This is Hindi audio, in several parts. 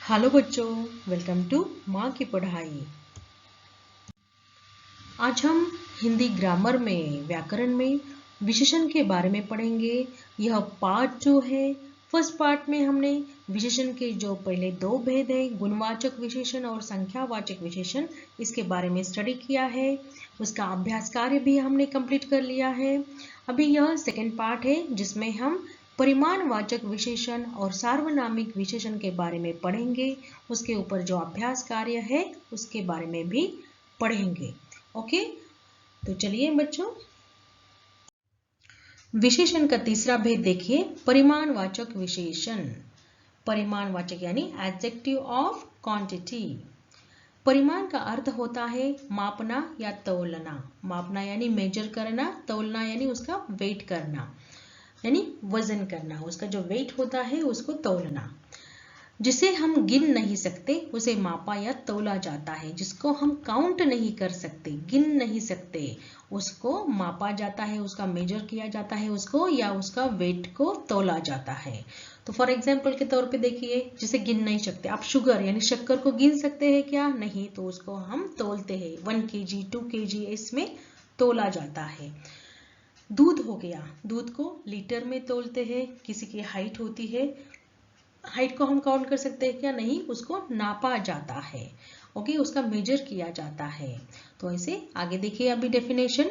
हेलो बच्चों, वेलकम टू माँ की पढ़ाई। आज हम हिंदी ग्रामर में व्याकरण में विशेषण के बारे में पढ़ेंगे। यह पार्ट 2 है। फर्स्ट पार्ट में हमने विशेषण के जो पहले दो भेद है, गुणवाचक विशेषण और संख्यावाचक विशेषण, इसके बारे में स्टडी किया है। उसका अभ्यास कार्य भी हमने कंप्लीट कर लिया है। अभी यह सेकेंड पार्ट है जिसमें हम परिमाणवाचक विशेषण और सार्वनामिक विशेषण के बारे में पढ़ेंगे। उसके ऊपर जो अभ्यास कार्य है उसके बारे में भी पढ़ेंगे। ओके, तो चलिए बच्चों, विशेषण का तीसरा भेद देखिए, परिमाणवाचक विशेषण। परिमाणवाचक यानी एडजेक्टिव ऑफ क्वांटिटी। परिमाण का अर्थ होता है मापना या तौलना। मापना यानी मेजर करना, तौलना यानी उसका वेट करना, यानी वजन करना। उसका जो वेट होता है उसको तौलना। जिसे हम गिन नहीं सकते उसे मापा या तौला जाता है। जिसको हम काउंट नहीं कर सकते, गिन नहीं सकते, उसको मापा जाता है, उसका मेजर किया जाता है उसको, या उसका वेट को तौला जाता है। तो फॉर एग्जाम्पल के तौर पे देखिए, जिसे गिन नहीं सकते आप, शुगर यानी शक्कर को गिन सकते हैं क्या? नहीं, तो उसको हम तौलते हैं। 1 kg 2 kg इसमें तौला जाता है। दूध हो गया, दूध को लीटर में तौलते हैं। किसी की हाइट होती है, हाइट को हम काउंट कर सकते हैं क्या? नहीं, उसको नापा जाता है। ओके, उसका मेजर किया जाता है। तो ऐसे आगे देखिए अभी डेफिनेशन।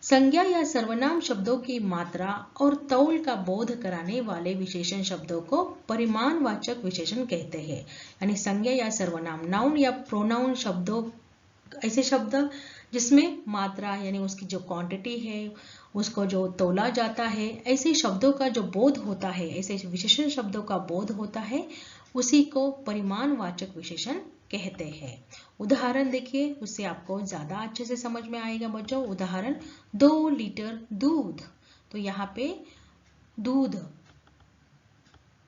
संज्ञा या सर्वनाम शब्दों की मात्रा और तौल का बोध कराने वाले विशेषण शब्दों को परिमाणवाचक विशेषण कहते हैं। यानी संज्ञा या सर्वनाम, नाउन या प्रोनाउन शब्दों, ऐसे शब्द जिसमें मात्रा यानी उसकी जो क्वांटिटी है उसको जो तौला जाता है, ऐसे शब्दों का जो बोध होता है, ऐसे विशेषण शब्दों का बोध होता है, उसी को परिमाणवाचक विशेषण कहते हैं। उदाहरण देखिए, उससे आपको ज्यादा अच्छे से समझ में आएगा बच्चों। उदाहरण, 2 लीटर दूध। तो यहाँ पे दूध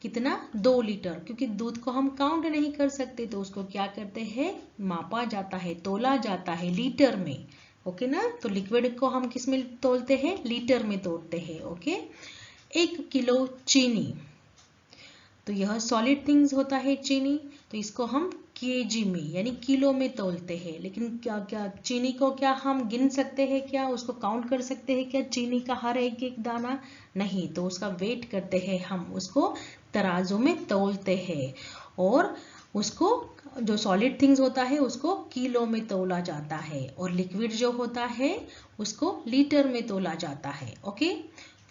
कितना? 2 लीटर। क्योंकि दूध को हम काउंट नहीं कर सकते तो उसको क्या करते हैं? मापा जाता है, तोला जाता है लीटर में। ओके ना? तो लिक्विड को हम किस में तोलते हैं? लीटर में तोलते हैं। ओके, 1 किलो चीनी, तो यह सॉलिड थिंग्स होता है चीनी, तो इसको हम केजी में यानी किलो में तोलते हैं। लेकिन क्या क्या चीनी को क्या हम गिन सकते हैं क्या? उसको काउंट कर सकते हैं क्या चीनी का हर एक एक दाना? नहीं, तो उसका वेट करते हैं हम, उसको तराजू में तौलते हैं। और उसको जो सॉलिड थिंग्स होता है उसको किलो में तौला जाता है, और लिक्विड जो होता है उसको लीटर में तौला जाता है। ओके,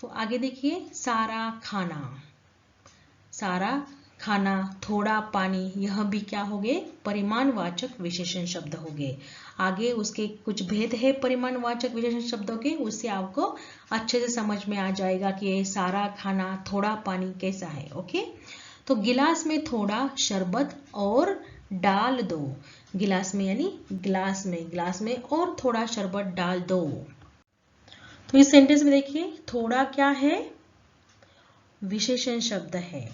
तो आगे देखिए, सारा खाना। सारा खाना, थोड़ा पानी, यह भी क्या हो गए? परिमाणवाचक विशेषण शब्द हो गए। आगे उसके कुछ भेद है परिमाणवाचक विशेषण शब्दों के, उससे आपको अच्छे से समझ में आ जाएगा कि ये सारा खाना, थोड़ा पानी कैसा है। ओके, तो गिलास में थोड़ा शरबत और डाल दो। गिलास में यानी गिलास में और थोड़ा शरबत डाल दो। तो इस सेंटेंस में देखिए, थोड़ा क्या है? विशेषण शब्द है।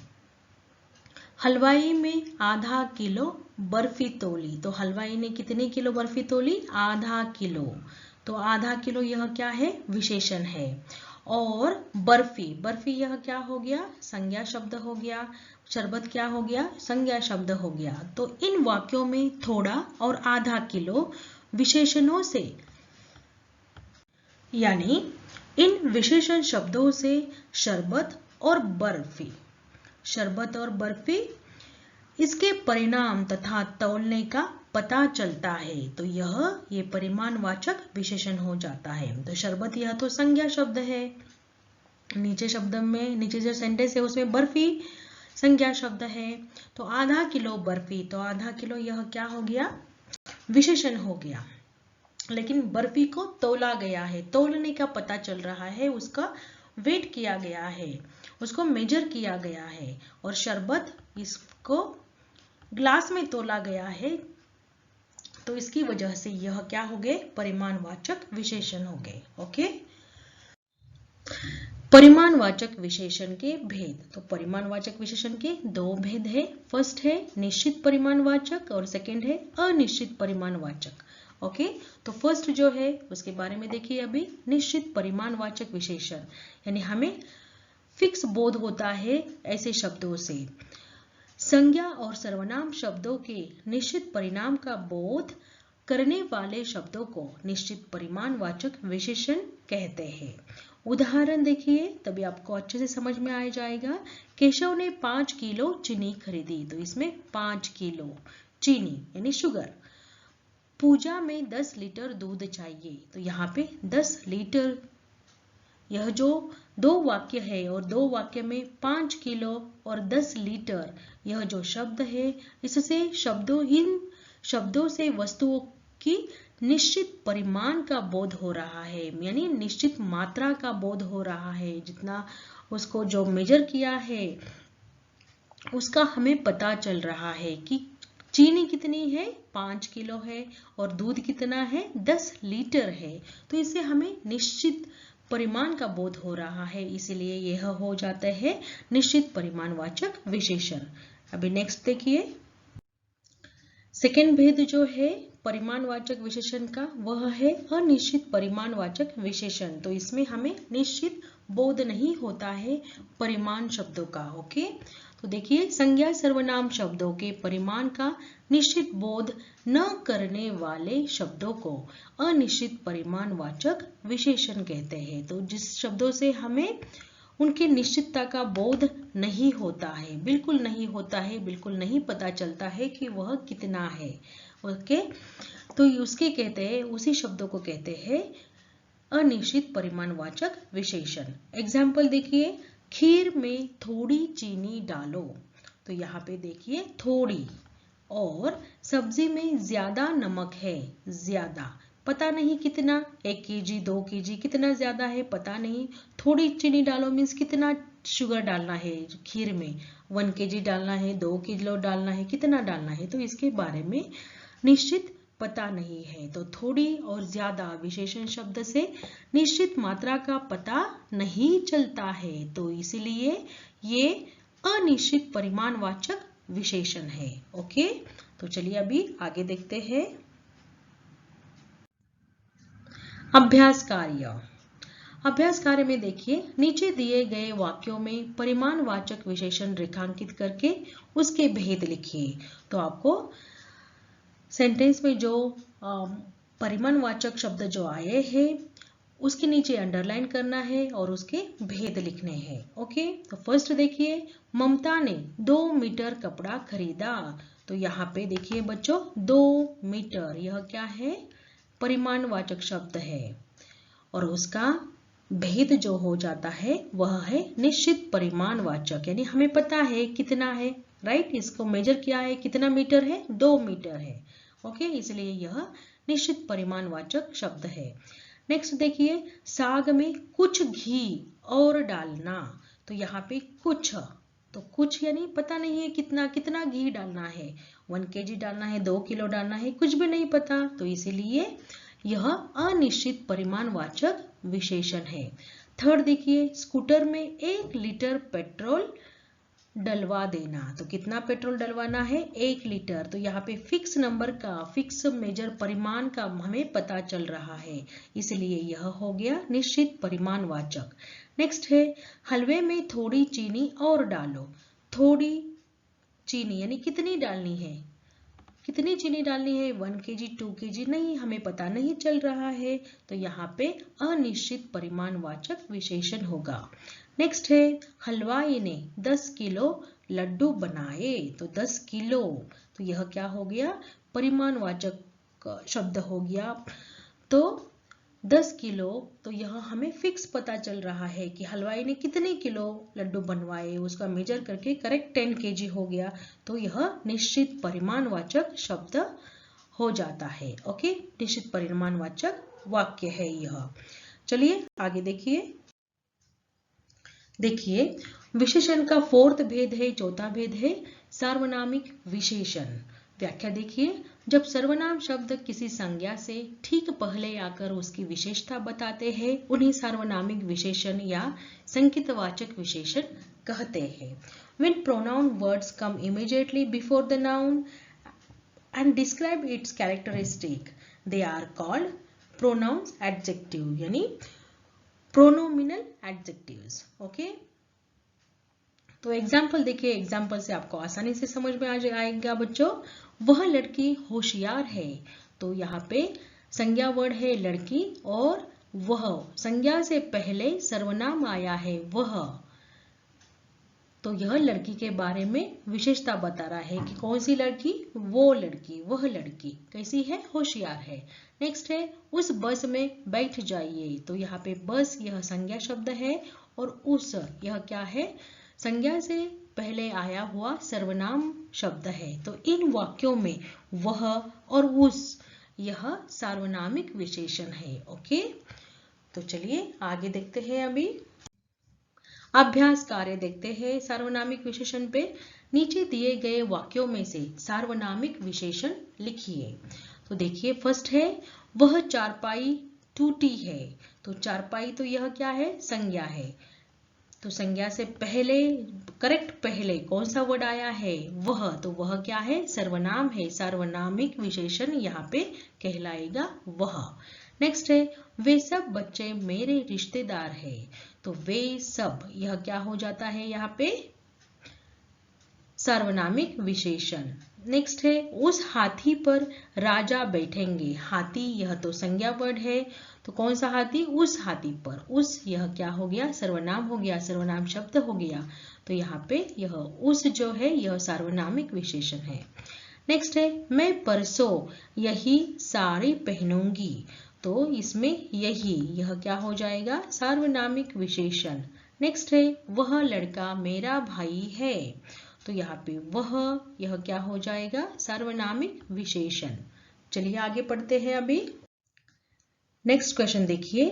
हलवाई में आधा किलो बर्फी तोली। तो हलवाई ने कितने किलो बर्फी तोली? आधा किलो। तो आधा किलो यह क्या है? विशेषण है। और बर्फी, बर्फी यह क्या हो गया? संज्ञा शब्द हो गया। शरबत क्या हो गया? संज्ञा शब्द हो गया। तो इन वाक्यों में थोड़ा और आधा किलो विशेषणों से, यानी इन विशेषण शब्दों से शरबत और बर्फी, शरबत और बर्फी, इसके परिणाम तथा तौलने का पता चलता है। तो ये परिमाणवाचक विशेषण हो जाता है। तो शरबत यह तो संज्ञा शब्द है, नीचे शब्द में, नीचे जो सेंटेंस है उसमें बर्फी संज्ञा शब्द है। तो आधा किलो बर्फी, तो आधा किलो यह क्या हो गया? विशेषण हो गया। लेकिन बर्फी को तौला गया है, तौलने का पता चल रहा है, उसका वेट किया गया है, उसको मेजर किया गया है। और शरबत, इसको ग्लास में तोला गया है, तो इसकी वजह से यह क्या हो गए? परिमाणवाचक विशेषण हो गए। ओके, परिमाणवाचक विशेषण के भेद। तो परिमाणवाचक विशेषण के दो भेद है। फर्स्ट है निश्चित परिमाणवाचक और सेकंड है अनिश्चित परिमाणवाचक। ओके, तो फर्स्ट जो है उसके बारे में देखिए अभी, निश्चित परिमाणवाचक विशेषण, यानी हमें फिक्स बोध होता है ऐसे शब्दों से। संज्ञा और सर्वनाम शब्दों के निश्चित परिणाम का बोध करने वाले शब्दों को निश्चित परिमाणवाचक विशेषण कहते हैं। उदाहरण देखिए, तभी आपको अच्छे से समझ में आ जाएगा। केशव ने 5 किलो चीनी खरीदी, तो इसमें 5 किलो चीनी यानी शुगर। पूजा में 10 लीटर दूध चाहिए, तो यहाँ पे 10 लीटर। यह जो दो वाक्य है और दो वाक्य में 5 किलो और 10 लीटर, यह जो शब्द है, इससे इन शब्दों से वस्तुओं की निश्चित परिमाण का बोध हो रहा है, यानी निश्चित मात्रा का बोध हो रहा है। जितना उसको जो मेजर किया है उसका हमें पता चल रहा है कि चीनी कितनी है, 5 किलो है, और दूध कितना है, 10 लीटर है। तो इससे हमें निश्चित परिमाण का बोध हो रहा है, इसीलिए यह हो जाता है निश्चित परिमाणवाचक विशेषण। अभी नेक्स्ट देखिए, सेकेंड भेद जो है परिमाणवाचक विशेषण का, वह है अनिश्चित परिमाणवाचक विशेषण। तो इसमें हमें निश्चित बोध नहीं होता है परिमाण शब्दों का। ओके, तो देखिए, संज्ञा सर्वनाम शब्दों के परिमाण का निश्चित बोध न करने वाले शब्दों को अनिश्चित परिमाणवाचक विशेषण कहते हैं। तो जिस शब्दों से हमें उनकी निश्चितता का बोध नहीं होता है, बिल्कुल नहीं होता है, बिल्कुल नहीं पता चलता है कि वह कितना है। ओके, तो उसके कहते हैं, उसी शब्दों को कहते हैं अनिश्चित परिमाणवाचक विशेषण। एग्जाम्पल देखिए, खीर में थोड़ी चीनी डालो, तो यहाँ पे देखिए थोड़ी, और सब्जी में ज्यादा नमक है, ज्यादा, पता नहीं कितना, 1 केजी 2 केजी कितना ज्यादा है पता नहीं। थोड़ी चीनी डालो मीन्स कितना शुगर डालना है खीर में, 1 केजी डालना है, 2 किलो डालना है, कितना डालना है, तो इसके बारे में निश्चित पता नहीं है। तो थोड़ी और ज्यादा विशेषण शब्द से निश्चित मात्रा का पता नहीं चलता है, तो इसलिए ये अनिश्चित परिमाणवाचक विशेषण है। ओके, तो चलिए अभी आगे देखते हैं। अभ्यास कार्य। अभ्यास कार्य में देखिए, नीचे दिए गए वाक्यों में परिमाणवाचक विशेषण रेखांकित करके उसके भेद लिखिए। तो आपको सेंटेंस में जो परिमाणवाचक शब्द जो आए हैं उसके नीचे अंडरलाइन करना है और उसके भेद लिखने हैं। ओके, तो फर्स्ट देखिए, ममता ने 2 मीटर कपड़ा खरीदा। तो यहाँ पे देखिए बच्चों, 2 मीटर, यह क्या है, परिमाणवाचक शब्द है, और उसका भेद जो हो जाता है वह है निश्चित परिमाणवाचक, यानी हमें पता है कितना है, राइट, इसको मेजर किया है, कितना मीटर है, 2 मीटर है। ओके, इसलिए यह निश्चित परिमाणवाचक शब्द है। नेक्स्ट देखिए, साग में कुछ घी और डालना। तो यहाँ पे कुछ, तो कुछ यानी पता नहीं है कितना, कितना घी डालना है, 1 केजी डालना है, 2 किलो डालना है, कुछ भी नहीं पता, तो इसीलिए यह अनिश्चित परिमाणवाचक विशेषण है। थर्ड देखिए, स्कूटर में 1 लीटर पेट्रोल डलवा देना। तो कितना पेट्रोल डलवाना है, 1 लीटर। तो यहाँ पे फिक्स नंबर का, फिक्स मेजर परिमाण का हमें पता चल रहा है, इसलिए यह हो गया निश्चित परिमाणवाचक। नेक्स्ट है, हलवे में थोड़ी चीनी और डालो। थोड़ी चीनी यानी कितनी डालनी है, कितनी चीनी डालनी है, 1 केजी 2 केजी नहीं, हमें पता नहीं चल रहा है, तो यहाँ पे अनिश्चित परिमाणवाचक विशेषण होगा। नेक्स्ट है, हलवाई ने 10 किलो लड्डू बनाए। तो 10 किलो, तो यह क्या हो गया, परिमाणवाचक शब्द हो गया। तो 10 किलो, तो यह हमें फिक्स पता चल रहा है कि हलवाई ने कितने किलो लड्डू बनवाए, उसका मेजर करके करेक्ट 10 केजी हो गया, तो यह निश्चित परिमाणवाचक शब्द हो जाता है। ओके, निश्चित परिमाणवाचक वाक्य है यह। चलिए आगे देखिए। देखिए, विशेषण का फोर्थ भेद है, चौथा भेद है सार्वनामिक विशेषण। व्याख्या देखिए, जब सर्वनाम शब्द किसी संज्ञा से ठीक पहले आकर उसकी विशेषता बताते हैं, उन्हें सार्वनामिक विशेषण या संकेतवाचक विशेषण कहते हैं। When pronoun words come immediately before the noun and describe its characteristic, they are called pronouns adjective, यानी pronominal adjectives. Okay, तो एग्जाम्पल देखिए, एग्जाम्पल से आपको आसानी से समझ में आ आएगा बच्चों। वह लड़की होशियार है, तो यहाँ पे संज्ञा वर्ड है लड़की, और वह संज्ञा से पहले सर्वनाम आया है वह, तो यह लड़की के बारे में विशेषता बता रहा है कि कौन सी लड़की, वो लड़की, वह लड़की कैसी है, होशियार है। नेक्स्ट है उस बस में बैठ जाइए, तो यहाँ पे बस यह संज्ञा शब्द है, और उस यह क्या है, संज्ञा से पहले आया हुआ सर्वनाम शब्द है। तो इन वाक्यों में वह और उस यह सार्वनामिक विशेषण है। ओके, तो चलिए आगे देखते हैं। अभी अभ्यास कार्य देखते हैं सार्वनामिक विशेषण पे। नीचे दिए गए वाक्यों में से सार्वनामिक विशेषण लिखिए। तो देखिए फर्स्ट है वह चारपाई टूटी है, तो चारपाई तो यह क्या है, संज्ञा है, तो संज्ञा से पहले करेक्ट पहले कौन सा वर्ड आया है, वह, तो वह क्या है, सर्वनाम है, सार्वनामिक विशेषण यहाँ पे कहलाएगा वह। नेक्स्ट है वे सब बच्चे मेरे रिश्तेदार है, तो वे सब यह क्या हो जाता है यहाँ पे, सार्वनामिक विशेषण। नेक्स्ट है उस हाथी पर राजा बैठेंगे, हाथी यह तो संज्ञा वर्ड है, तो कौन सा हाथी, उस हाथी पर, उस यह क्या हो गया, सर्वनाम हो गया, सर्वनाम शब्द हो गया, तो यहाँ पे यह उस जो है यह सार्वनामिक विशेषण है। नेक्स्ट है मैं परसों यही साड़ी पहनूंगी, तो इसमें यही यह क्या हो जाएगा, सार्वनामिक विशेषण। नेक्स्ट है वह लड़का मेरा भाई है, तो यहाँ पे वह यह क्या हो जाएगा, सार्वनामिक विशेषण। चलिए आगे पढ़ते हैं। अभी नेक्स्ट क्वेश्चन देखिए,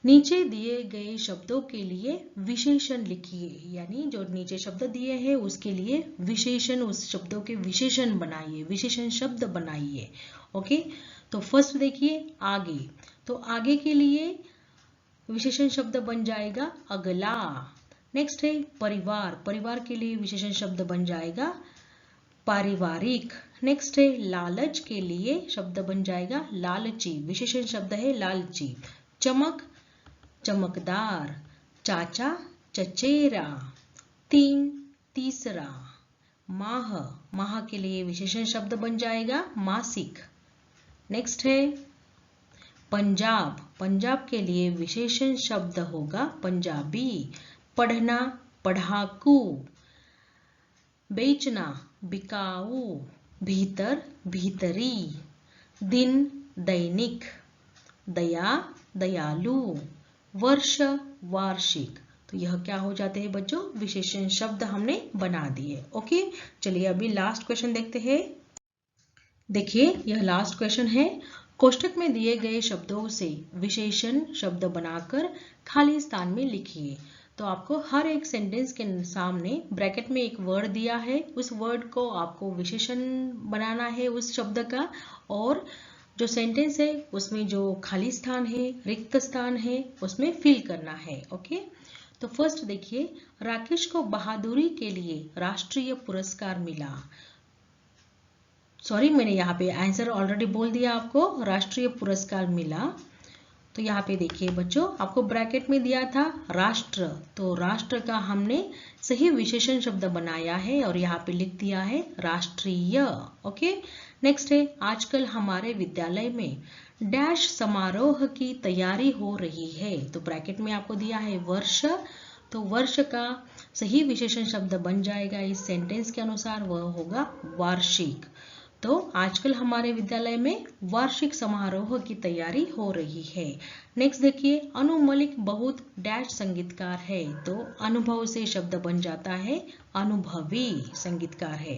नीचे दिए गए शब्दों के लिए विशेषण लिखिए, यानी जो नीचे शब्द दिए हैं उसके लिए विशेषण, उस शब्दों के विशेषण बनाइए, विशेषण शब्द बनाइए। ओके, तो फर्स्ट देखिए आगे, तो आगे के लिए विशेषण शब्द बन जाएगा अगला। नेक्स्ट है परिवार, परिवार के लिए विशेषण शब्द बन जाएगा पारिवारिक। नेक्स्ट है लालच के लिए शब्द बन जाएगा लालची, विशेषण शब्द है लालची। चमक चमकदार, चाचा चचेरा, तीन तीसरा, माह, माह के लिए विशेषण शब्द बन जाएगा मासिक। नेक्स्ट है पंजाब, पंजाब के लिए विशेषण शब्द होगा पंजाबी। पढ़ना पढ़ाकू, बेचना बिकाऊ, भीतर भीतरी, दिन दैनिक, दया दयालु, वर्ष वार्षिक, तो यह क्या हो जाते हैं बच्चों, विशेषण शब्द हमने बना दिए। ओके, चलिए अभी लास्ट क्वेश्चन देखते हैं। देखिए यह लास्ट क्वेश्चन है, कोष्टक में दिए गए शब्दों से विशेषण शब्द बनाकर खाली स्थान में लिखिए। तो आपको हर एक सेंटेंस के सामने ब्रैकेट में एक वर्ड दिया है, उस वर्ड को आपको विशेषण बनाना है उस शब्द का, और जो सेंटेंस है उसमें जो खाली स्थान है, रिक्त स्थान है, उसमें फिल करना है। ओके, तो फर्स्ट देखिए, राकेश को बहादुरी के लिए राष्ट्रीय पुरस्कार मिला। सॉरी, मैंने यहाँ पे आंसर ऑलरेडी बोल दिया आपको, राष्ट्रीय पुरस्कार मिला। तो यहाँ पे देखिए बच्चों, आपको ब्रैकेट में दिया था राष्ट्र, तो राष्ट्र का हमने सही विशेषण शब्द बनाया है और यहाँ पे लिख दिया है राष्ट्रीय। ओके, नेक्स्ट है आजकल हमारे विद्यालय में डैश समारोह की तैयारी हो रही है, तो ब्रैकेट में आपको दिया है वर्ष, तो वर्ष का सही विशेषण शब्द बन जाएगा इस सेंटेंस के अनुसार, वह होगा वार्षिक। तो आजकल हमारे विद्यालय में वार्षिक समारोह की तैयारी हो रही है। नेक्स्ट देखिए, अनु मलिक बहुत डैश संगीतकार है, तो अनुभव से शब्द बन जाता है अनुभवी संगीतकार है।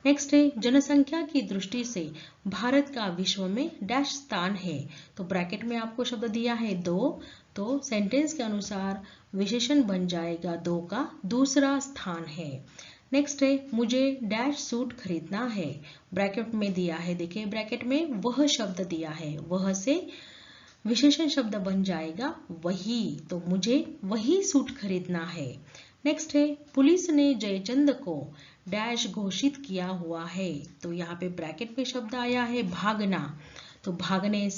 नेक्स्ट है जनसंख्या की दृष्टि से भारत का विश्व में डैश स्थान है, तो ब्रैकेट में आपको शब्द दिया है दो, तो सेंटेंस के अनुसार विशेषण बन जाएगा दो का दूसरा स्थान है। नेक्स्ट है मुझे डैश सूट खरीदना है, ब्रैकेट में दिया है, देखिए ब्रैकेट में वह शब्द दिया है, वह से विशेषण शब्द बन जाएगा वही, तो मुझे वही सूट खरीदना है। नेक्स्ट है पुलिस ने जयचंद को डैश घोषित किया हुआ है, तो यहाँ पे ब्रैकेट में शब्द आया है भागना, तो भागने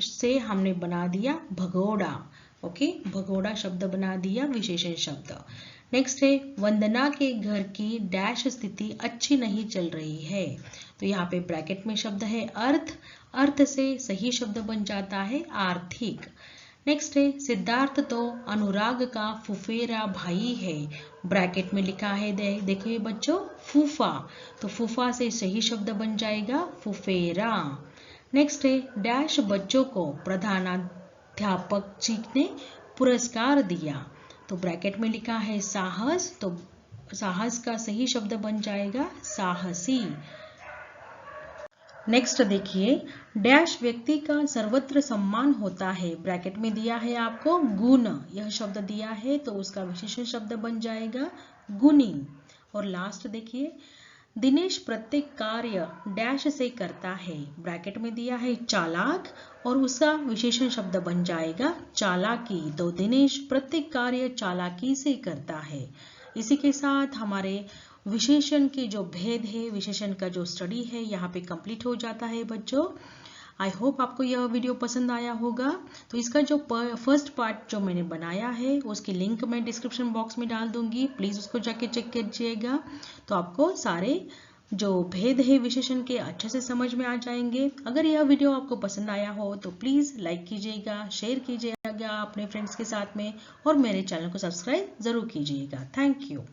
से हमने बना दिया भगोड़ा। ओके, भगोड़ा शब्द बना दिया विशेषण शब्द। नेक्स्ट है वंदना के घर की डैश स्थिति अच्छी नहीं चल रही है। तो यहाँ पे ब्रैकेट में शब्द है अर्थ, अर्थ से सही शब्द बन जाता है आर्थिक। नेक्स्ट है सिद्धार्थ तो अनुराग का फुफेरा भाई है। ब्रैकेट में लिखा है देखिए बच्चों फूफा, तो फूफा से सही शब्द बन जाएगा फुफेरा। नेक्स्ट है डैश बच्चों को प्रधानाध्यापक जी ने पुरस्कार दिया। तो ब्रैकेट में लिखा है साहस, तो साहस का सही शब्द बन जाएगा साहसी। नेक्स्ट देखिए डैश व्यक्ति का सर्वत्र सम्मान होता है। ब्रैकेट में दिया है आपको गुण, यह शब्द दिया है तो उसका विशेषण शब्द बन जाएगा गुणी। और लास्ट देखिए दिनेश प्रत्येक कार्य डैश से करता है। ब्रैकेट में दिया है चालाक और उसका विशेषण शब्द बन जाएगा चालाकी। तो दिनेश प्रत्येक कार्य चालाकी से करता है। इसी के साथ हमारे विशेषण के जो भेद है, विशेषण का जो स्टडी है यहाँ पे कंप्लीट हो जाता है बच्चों। आई होप आपको यह वीडियो पसंद आया होगा। तो इसका जो फर्स्ट पार्ट जो मैंने बनाया है उसकी लिंक मैं डिस्क्रिप्शन बॉक्स में डाल दूंगी, प्लीज उसको जाके चेक कीजिएगा। तो आपको सारे जो भेद है विशेषण के अच्छे से समझ में आ जाएंगे। अगर यह वीडियो आपको पसंद आया हो तो प्लीज लाइक कीजिएगा, शेयर कीजिएगा अपने फ्रेंड्स के साथ में और मेरे चैनल को सब्सक्राइब जरूर कीजिएगा। Thank you.